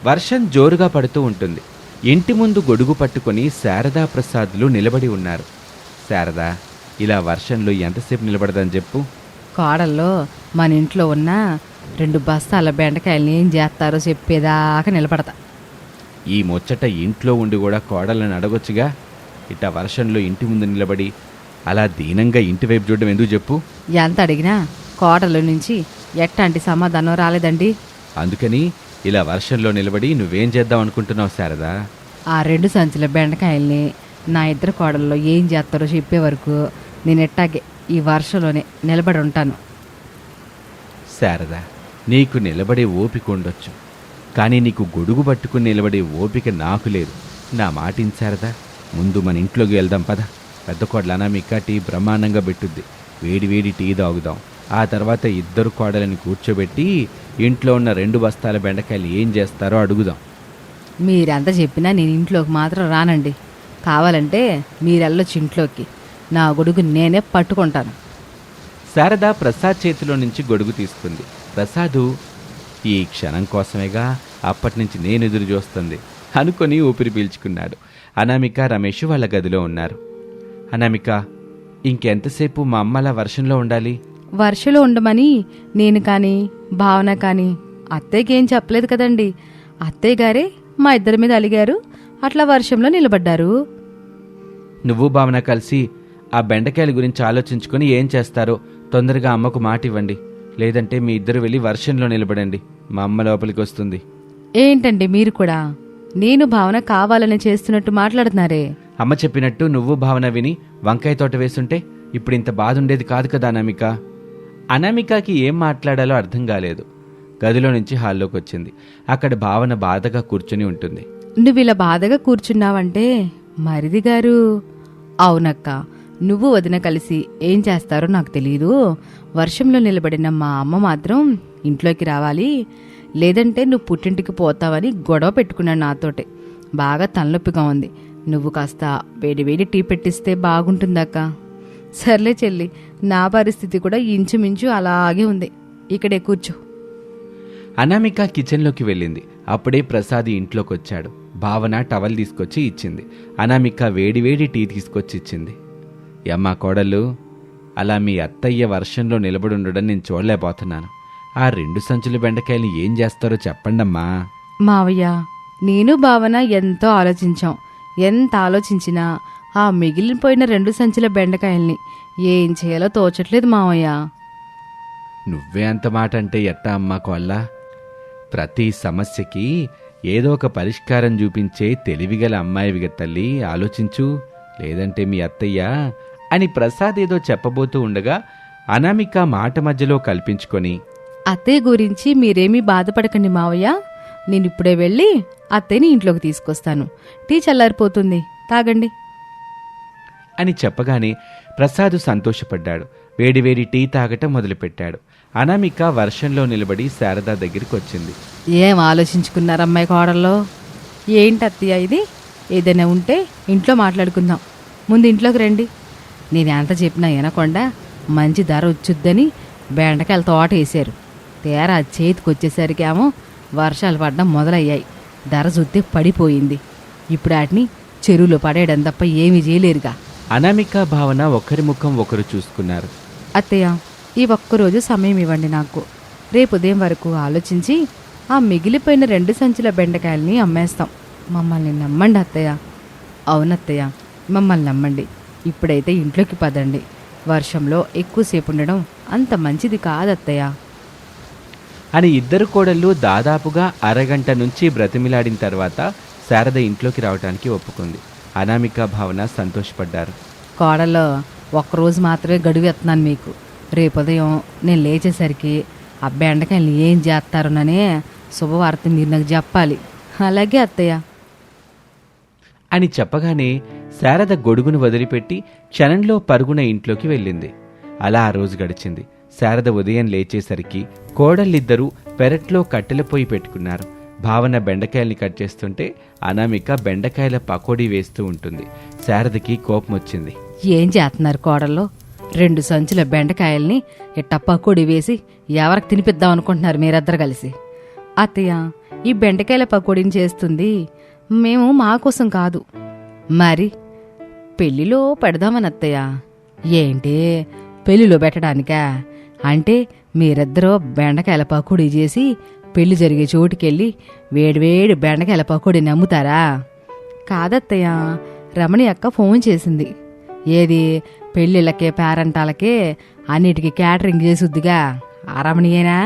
వర్షం జోరుగా పడుతూ ఉంటుంది. ఇంటి ముందు గొడుగు పట్టుకుని శారదా ప్రసాద్లు నిలబడి ఉన్నారు. శారదా, ఇలా వర్షంలో ఎంతసేపు నిలబడదని చెప్పు. కోడల్లో మన ఇంట్లో ఉన్న 2 బస్తాల బెండకాయలని ఏం చేస్తారో చెప్పేదాకా నిలబడతా. ఈ ముచ్చట ఇంట్లో ఉండి కూడా కోడలను అడగొచ్చుగా. ఇట్టా వర్షంలో ఇంటి ముందు నిలబడి అలా దీనంగా ఇంటి వైపు చూడడం ఎందుకు చెప్పు. ఎంత అడిగినా కోడల నుంచి ఎట్లాంటి సమాధానం రాలేదండి. అందుకని ఇలా వర్షంలో నిలబడి నువ్వేం చేద్దాం అనుకుంటున్నావు శారదా? ఆ 2 సంచుల బెండకాయల్ని నా ఇద్దరు కోడల్లో ఏం చేస్తారో చెప్పే వరకు నేను ఎట్టాగే ఈ వర్షంలోనే నిలబడి ఉంటాను. శారదా, నీకు నిలబడే ఓపిక ఉండొచ్చు, కానీ నీకు గొడుగు పట్టుకుని నిలబడే ఓపిక నాకు లేదు. నా మాటిని శారదా, ముందు మన ఇంట్లోకి వెళ్దాం పద. పెద్ద కోడలు అనామిక టీ బ్రహ్మాండంగా పెట్టుద్ది. వేడి వేడి టీ తాగుదాం. ఆ తర్వాత ఇద్దరు కోడలని కూర్చోబెట్టి ఇంట్లో ఉన్న 2 బస్తాల బెండకాయలు ఏం చేస్తారో అడుగుదాం. మీరెంత చెప్పినా నేను ఇంట్లోకి మాత్రం రానండి. కావాలంటే మీరెళ్ళొచ్చు ఇంట్లోకి. నా గొడుగు నేనే పట్టుకుంటాను. శారద ప్రసాద్ చేతిలో నుంచి గొడుగు తీసుకుంది. ప్రసాదు, ఈ క్షణం కోసమేగా అప్పటినుంచి నేను ఎదురు చూస్తుంది అనుకొని ఊపిరి పీల్చుకున్నాడు. అనామిక, రమేష్ వాళ్ళ గదిలో ఉన్నారు. అనామిక, ఇంకెంతసేపు మా అమ్మలా వర్షంలో ఉండాలి? వర్షంలో ఉండమని నేను కానీ భావన కానీ అత్తయ్యకేం చెప్పలేదు కదండి. అత్తయ్య గారే మా ఇద్దరి మీద అలిగారు, అట్లా వర్షంలో నిలబడ్డారు. నువ్వు భావన కలిసి ఆ బెండకాయల గురించి ఆలోచించుకొని ఏం చేస్తారో తొందరగా అమ్మకు మాట ఇవ్వండి. లేదంటే మీ ఇద్దరు వెళ్ళి వర్షంలో నిలబడండి. మా అమ్మ లోపలికి వస్తుంది. ఏంటండి మీరు కూడా నేను భావన కావాలని చేస్తున్నట్టు మాట్లాడుతున్నారే? అమ్మ చెప్పినట్టు నువ్వు భావన విని వంకాయ తోట వేసుంటే ఇప్పుడు ఇంత బాధ ఉండేది కాదు కదా అనామిక. అనామికకి ఏం మాట్లాడాలో అర్థం కాలేదు. గదిలో నుంచి హాల్లోకి వచ్చింది. అక్కడ భావన బాధగా కూర్చుని ఉంటుంది. నువ్విలా బాధగా కూర్చున్నావంటే మరిది గారు. అవునక్క, నువ్వు వదిన కలిసి ఏం చేస్తారో నాకు తెలీదు. వర్షంలో నిలబడిన మా అమ్మ మాత్రం ఇంట్లోకి రావాలి, లేదంటే నువ్వు పుట్టింటికి పోతావని గొడవ పెట్టుకున్నాను నాతోటే. బాగా తలనొప్పిగా ఉంది. నువ్వు కాస్త వేడి వేడి టీ పెట్టిస్తే బాగుంటుందక్క. సర్లే చెల్లి, నా పరిస్థితి కూడా ఇంచుమించు అలాగే ఉంది. ఇక్కడే కూర్చో. అనామిక కిచెన్లోకి వెళ్ళింది. అప్పుడే ప్రసాద్ ఇంట్లోకి వచ్చాడు. భావన టవల్ తీసుకొచ్చి ఇచ్చింది. అనామిక వేడివేడి టీ తీసుకొచ్చి ఇచ్చింది. యమ్మా కోడళ్ళు, అలా మీ అత్తయ్య వర్షంలో నిలబడి ఉండడం నేను చూడలేకపోతున్నాను. ఆ 2 సంచుల బెండకాయలు ఏం చేస్తారో చెప్పండమ్మా. మావయ్య, నేను భావన ఎంతో ఆలోచించాం. ఎంత ఆలోచించినా ఆ మిగిలిపోయిన 2 సంచుల బెండకాయల్ని ఏం చేయాలో తోచట్లేదు మావయ్య. నువ్వే అంత మాట అంటే ఎట్టా అమ్మా కోళ్ళ? ప్రతి సమస్యకి ఏదో ఒక పరిష్కారం చూపించే తెలివిగల అమ్మాయివిగ తల్లి, ఆలోచించు. లేదంటే మీ అత్తయ్య అని ప్రసాద్ ఏదో చెప్పబోతూ ఉండగా అనామిక మాట మధ్యలో కల్పించుకొని, అత్తయ్య గురించి మీరేమీ బాధపడకండి మావయ్య. నేనిప్పుడే వెళ్ళి అత్తయ్యని ఇంట్లోకి తీసుకొస్తాను. టీ చల్లారిపోతుంది, తాగండి అని చెప్పగానే ప్రసాద్ సంతోషపడ్డాడు. వేడివేడి టీ తాగటం మొదలుపెట్టాడు. అనామిక వర్షంలో నిలబడి శారద దగ్గరికి వచ్చింది. ఏం ఆలోచించుకున్నారమ్మాయి కోడల్లో? ఏంటి అత్తయ్య ఇది? ఏదైనా ఉంటే ఇంట్లో మాట్లాడుకుందాం. ముందు ఇంట్లోకి రండి. నేను ఎంత చెప్పినా వినకుండా మంచి ధర వచ్చుద్దని బెండకాయల తోట వేశారు. తేరా చేతికి వచ్చేసరికేమో వర్షాలు పడడం మొదలయ్యాయి. ధర చూస్తే పడిపోయింది. ఇప్పుడు వాటిని చెరువులో పడేయడం తప్ప ఏమీ చేయలేరుగా. అనామిక, భావన ఒకరి ముఖం ఒకరు చూసుకున్నారు. అత్తయ్య, ఈ ఒక్కరోజు సమయం ఇవ్వండి నాకు. రేపు ఉదయం వరకు ఆలోచించి ఆ మిగిలిపోయిన 2 సంచుల బెండకాయల్ని అమ్మేస్తాం. మమ్మల్ని నమ్మండి అత్తయ్య. అవునత్తయ్య, మమ్మల్ని నమ్మండి. ఇప్పుడైతే ఇంట్లోకి పదండి. వర్షంలో ఎక్కువసేపు ఉండడం అంత మంచిది కాదత్తయ్య అని ఇద్దరు కోడళ్ళు దాదాపుగా అరగంట నుంచి బ్రతిమిలాడిన తర్వాత శారద ఇంట్లోకి రావడానికి ఒప్పుకుంది. అనామిక, భావన సంతోషపడ్డారు. కోడలో ఒక్కరోజు మాత్రమే గడువు ఎత్తున్నాను మీకు. రేపు ఉదయం నేను లేచేసరికి ఆ బెండకాయలు ఏం చేస్తారోననే శుభవార్త మీరు నాకు చెప్పాలి. అలాగే అత్తయ్య అని చెప్పగానే శారద గొడుగును వదిలిపెట్టి క్షణంలో పరుగున ఇంట్లోకి వెళ్ళింది. అలా ఆ రోజు గడిచింది. శారద ఉదయం లేచేసరికి కోడళ్ళిద్దరూ పెరట్లో కట్టెల పొయ్యి పెట్టుకున్నారు. భావన బెండకాయల్ని కట్ చేస్తుంటే అనామిక బెండకాయల పకోడీ వేస్తూ ఉంటుంది. శారదకి కోపం వచ్చింది. ఏం చేస్తున్నారు కోడల్లో? 2 సంచుల బెండకాయల్ని ఇట్ట పకోడీ వేసి ఎవరికి తినిపిద్దాం అనుకుంటున్నారు మీరిద్దరు కలిసి? అత్తయ్య, ఈ బెండకాయల పకోడీని చేస్తుంది మేము మా కోసం కాదు. మరి పెళ్లిలో పెడదామని అత్తయ్య. ఏంటి పెళ్లిలో పెట్టడానికా? అంటే మీరిద్దరూ బెండకాయల పకోడీ చేసి పెళ్లి జరిగే చోటుకెళ్ళి వేడివేడి బెండకాయల పకోడీని అమ్ముతారా? కాదత్తయ్య, రమణి అక్క ఫోన్ చేసింది. ఏది పెళ్ళిళ్ళకే పేరంటాలకే అన్నిటికీ క్యాటరింగ్ చేసుద్దిగా ఆ రమణియేనా?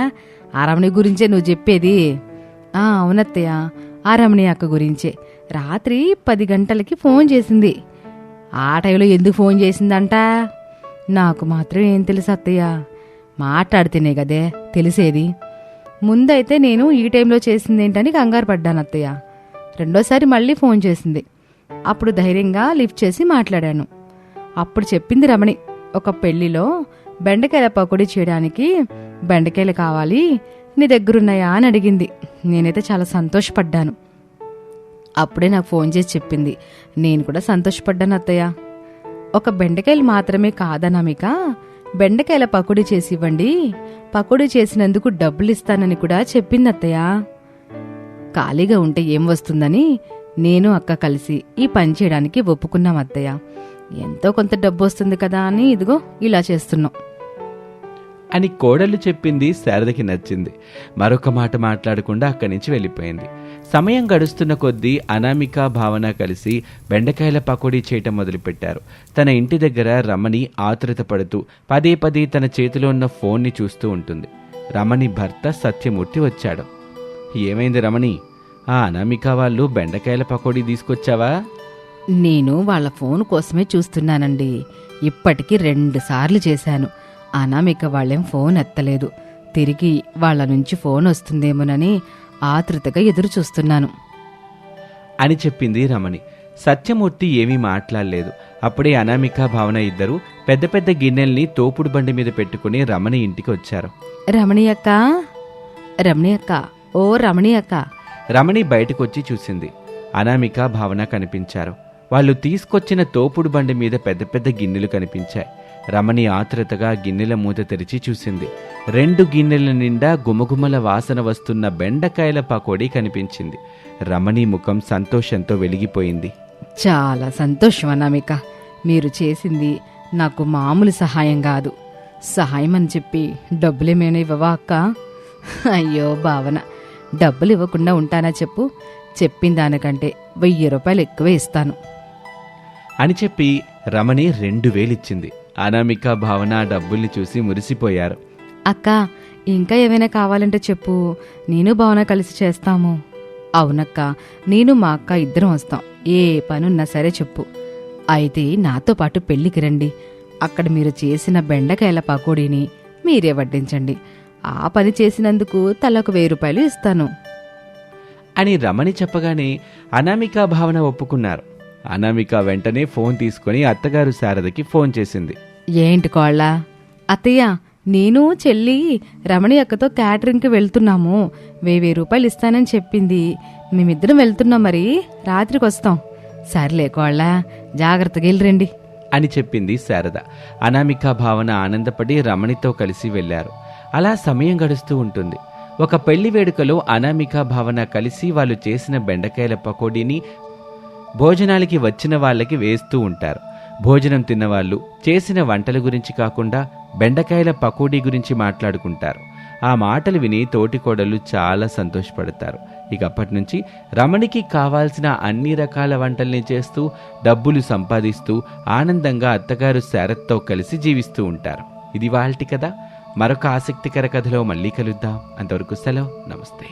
ఆ రమణి గురించే నువ్వు చెప్పేది? అవునత్తయ్య, ఆ రమణి అక్క గురించే. రాత్రి 10 గంటలకి ఫోన్ చేసింది. ఆ టైంలో ఎందుకు ఫోన్ చేసిందంట? నాకు మాత్రం ఏం తెలుసు అత్తయ్య, మాట్లాడితేనే కదే తెలిసేది. ముందైతే నేను ఈ టైంలో చేసిందేంటని కంగారు పడ్డాను అత్తయ్య. రెండోసారి మళ్ళీ ఫోన్ చేసింది. అప్పుడు ధైర్యంగా లిఫ్ట్ చేసి మాట్లాడాను. అప్పుడు చెప్పింది రమణి, ఒక పెళ్లిలో బెండకాయల పకోడీ చేయడానికి బెండకాయలు కావాలి, నీ దగ్గరున్నాయా అని అడిగింది. నేనైతే చాలా సంతోషపడ్డాను. అప్పుడే నాకు ఫోన్ చేసి చెప్పింది. నేను కూడా సంతోషపడ్డాను అత్తయ్య. ఒక బెండకాయలు మాత్రమే కాదనామిక, బెండకాయల పకోడీ చేసి ఇవ్వండి, పకోడీ చేసినందుకు డబ్బులు ఇస్తానని కూడా చెప్పింది అత్తయ్య. ఖాళీగా ఉంటే ఏం వస్తుందని నేను అక్క కలిసి ఈ పని చేయడానికి ఒప్పుకున్నాం అత్తయ్య. ఎంతో కొంత డబ్బు వస్తుంది కదా అని ఇదిగో ఇలా చేస్తున్నాం అని కోడళ్ళు చెప్పింది శారదకి నచ్చింది. మరొక మాట మాట్లాడకుండా అక్కడి నుంచి వెళ్ళిపోయింది. సమయం గడుస్తున్న కొద్దీ అనామిక, భావన కలిసి బెండకాయల పకోడీ చేయటం మొదలుపెట్టారు. తన ఇంటి దగ్గర రమణి ఆతురత పడుతూ పదే పదే తన చేతిలో ఉన్న ఫోన్ని చూస్తూ ఉంటుంది. రమణి భర్త సత్యమూర్తి వచ్చాడు. ఏమైంది రమణి? ఆ అనామిక వాళ్ళు బెండకాయల పకోడీ తీసుకొచ్చావా? నేను వాళ్ళ ఫోన్ కోసమే చూస్తున్నానండి. ఇప్పటికి 2 సార్లు చేశాను. అనామిక వాళ్ళేం ఫోన్ ఎత్తలేదు. తిరిగి వాళ్ళ నుంచి ఫోన్ వస్తుందేమోనని ఆతృతగా ఎదురు చూస్తున్నాను అని చెప్పింది రమణి. సత్యమూర్తి ఏమీ మాట్లాడలేదు. అప్పుడే అనామిక, భావన ఇద్దరు పెద్ద పెద్ద గిన్నెల్ని తోపుడు బండి మీద పెట్టుకుని రమణి ఇంటికి వచ్చారు. రమణి అక్క, రమణి అక్క, ఓ రమణి అక్క. రమణి బయటకొచ్చి చూసింది. అనామిక, భావన కనిపించారు. వాళ్ళు తీసుకొచ్చిన తోపుడు బండి మీద పెద్ద పెద్ద గిన్నెలు కనిపించాయి. రమణి ఆతృతగా గిన్నెల మూత తెరిచి చూసింది. 2 గిన్నెల నిండా గుమగుమల వాసన వస్తున్న బెండకాయల పకోడీ కనిపించింది. రమణి ముఖం సంతోషంతో వెలిగిపోయింది. చాలా సంతోషం అనామిక, మీరు చేసింది నాకు మామూలు సహాయం కాదు. సహాయం అని చెప్పి డబ్బులేమైనా ఇవ్వవా అక్క? అయ్యో భావన, డబ్బులు ఇవ్వకుండా ఉంటానా చెప్పు? చెప్పిన దానికంటే 1000 రూపాయలు ఎక్కువే ఇస్తాను అని చెప్పి రమణి 2000 ఇచ్చింది. అనామిక, భావన డబ్బుల్ని చూసి మురిసిపోయారు. అక్క, ఇంకా ఏమైనా కావాలంటే చెప్పు, నేను భావన కలిసి చేస్తాము. అవునక్క, నేను మా అక్క ఇద్దరం వస్తాం. ఏ పనున్నా సరే చెప్పు. అయితే నాతో పాటు పెళ్లికి రండి. అక్కడ మీరు చేసిన బెండకాయల పకోడీని మీరే వడ్డించండి. ఆ పని చేసినందుకు తలకు 1000 రూపాయలు ఇస్తాను అని రమణి చెప్పగానే అనామిక, భావన ఒప్పుకున్నారు. అనామిక వెంటనే ఫోన్ తీసుకుని అత్తగారు శారదకి ఫోన్ చేసింది. ఏంటి కోళ్ళ అత్తయ్య, నేను చెల్లి రమణి అక్కతో క్యాటరింగ్కి వెళ్తున్నాము. 1000 రూపాయలు ఇస్తానని చెప్పింది. మేమిద్దరం వెళ్తున్నాం, మరి రాత్రికి వస్తాం. సర్లే కోళ్ళ, జాగ్రత్తగా వెళ్ళిరండి అని చెప్పింది శారద. అనామిక, భావన ఆనందపడి రమణితో కలిసి వెళ్లారు. అలా సమయం గడుస్తూ ఉంటుంది. ఒక పెళ్లి వేడుకలో అనామిక, భావన కలిసి వాళ్ళు చేసిన బెండకాయల పకోడీని భోజనాలకి వచ్చిన వాళ్ళకి వేస్తూ ఉంటారు. భోజనం తిన్నవాళ్ళు చేసిన వంటల గురించి కాకుండా బెండకాయల పకోడీ గురించి మాట్లాడుకుంటారు. ఆ మాటలు విని తోటికోడళ్ళు చాలా సంతోషపడతారు. ఇక అప్పటి నుంచి రమణికి కావాల్సిన అన్ని రకాల వంటల్ని చేస్తూ డబ్బులు సంపాదిస్తూ ఆనందంగా అత్తగారు శారదతో కలిసి జీవిస్తూ ఉంటారు. ఇది వాళ్ళటి కథ. మరొక ఆసక్తికర కథలో మళ్ళీ కలుద్దాం. అంతవరకు సెలవు, నమస్తే.